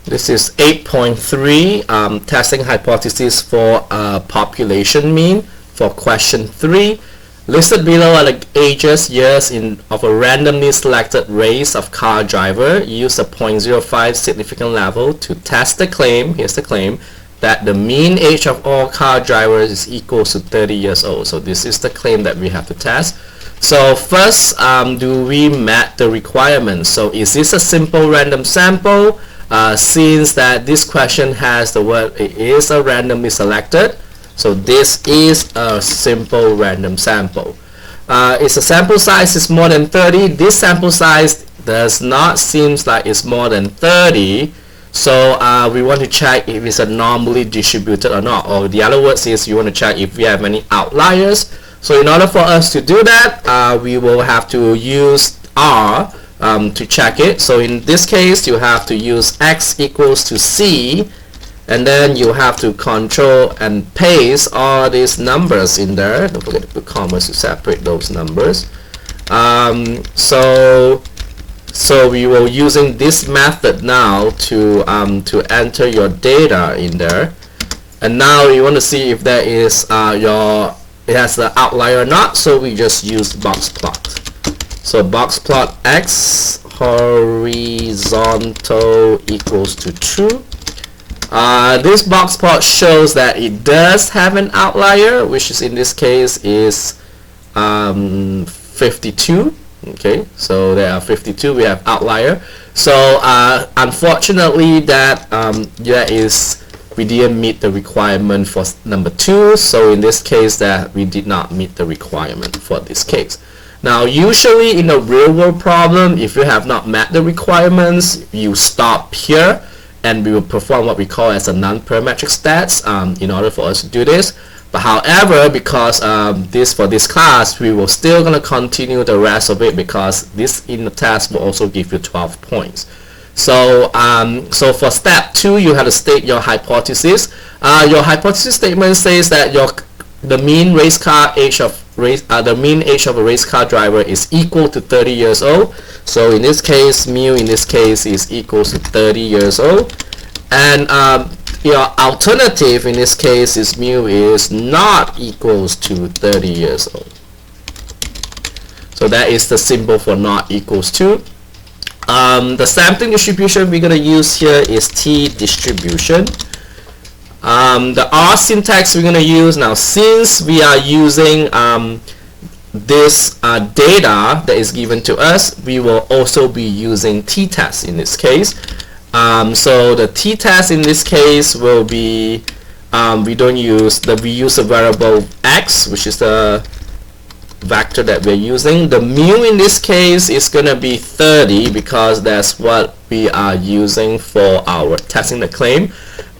This is 8.3, testing hypothesis for population mean for question 3. Listed below are the ages, years of a randomly selected race of car driver. Use a 0.05 significant level to test the claim. Here's the claim that the mean age of all car drivers is equal to 30 years old. So this is the claim that we have to test. So first, do we meet the requirements? So is this a simple random sample? Since that this question has the word it is a randomly selected, so this is a simple random sample. If the sample size is more than 30, this sample size does not seem like it's more than 30. So we want to check if it's a normally distributed or not, or the other words is you want to check if we have any outliers. So in order for us to do that, we will have to use R to check it. So in this case, you have to use X equals to C, and then you have to control and paste all these numbers in there. Don't forget to put commas to separate those numbers. So we will using this method now to enter your data in there, and now you want to see if there is it has the outlier or not. So we just use box plot. So box plot X horizontal equals to true. This box plot shows that it does have an outlier, which is in this case is 52. Okay, so there are 52. We have outlier. So unfortunately, that we didn't meet the requirement for number 2. So in this case, that we did not meet the requirement for this case. Now, usually in a real-world problem, if you have not met the requirements, you stop here, and we will perform what we call as a non-parametric stats in order for us to do this. But however, because for this class, we will still gonna continue the rest of it, because this in the test will also give you 12 points. So so for step 2, you have to state your hypothesis. Your hypothesis statement says that the mean age of a race car driver is equal to 30 years old. So in this case, mu in this case is equal to 30 years old, and your alternative in this case is mu is not equals to 30 years old. So that is the symbol for not equals to. The sampling distribution we're going to use here is T distribution. The R syntax we're going to use now, since we are using this data that is given to us, we will also be using t-test in this case. So the t-test in this case will be we use the variable x, which is the vector that we're using. The mu in this case is going to be 30, because that's what we are using for our testing the claim.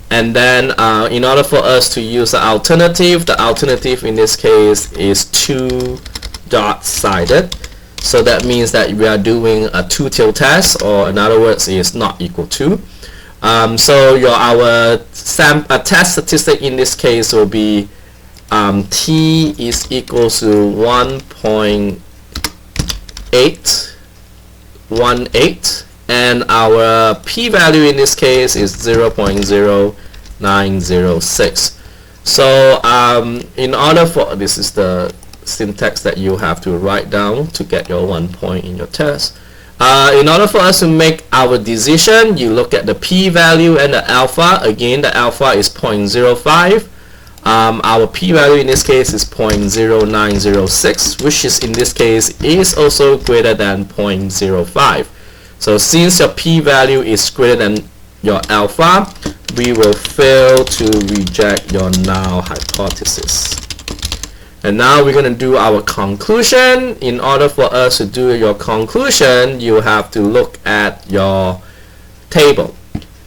And then in order for us to use the alternative in this case is 2 dot-sided. So that means that we are doing a two-tailed test, or in other words is not equal to. So our test statistic in this case will be T is equal to 1.818, and our p-value in this case is 0.0906. So in order for, this is the syntax that you have to write down to get your 1 point in your test. In order for us to make our decision, you look at the p-value and the alpha. Again, the alpha is 0.05. Our p-value in this case is 0.0906, which is in this case is also greater than 0.05. So since your p-value is greater than your alpha, we will fail to reject your null hypothesis. And now we're going to do our conclusion. In order for us to do your conclusion, you have to look at your table.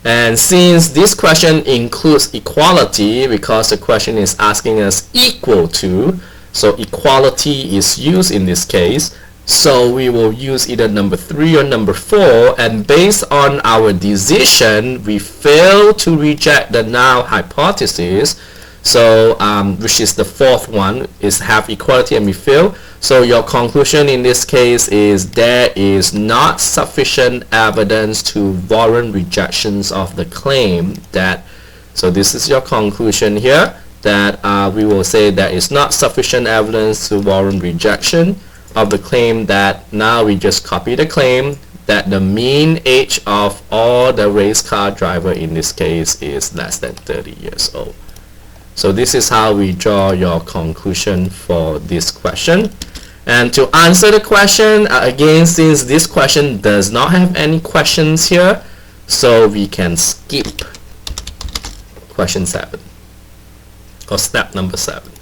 And since this question includes equality, because the question is asking us equal to, so equality is used in this case. So we will use either number 3 or number 4, and based on our decision, we fail to reject the null hypothesis. So which is the fourth one, is have equality, and we fail. So your conclusion in this case is there is not sufficient evidence to warrant rejections of the claim that, so this is your conclusion here, that we will say there is not sufficient evidence to warrant rejection of the claim that, now we just copy the claim, that the mean age of all the race car driver in this case is less than 30 years old. So this is how we draw your conclusion for this question. And to answer the question, again, since this question does not have any questions here, so we can skip question 7, or step number 7.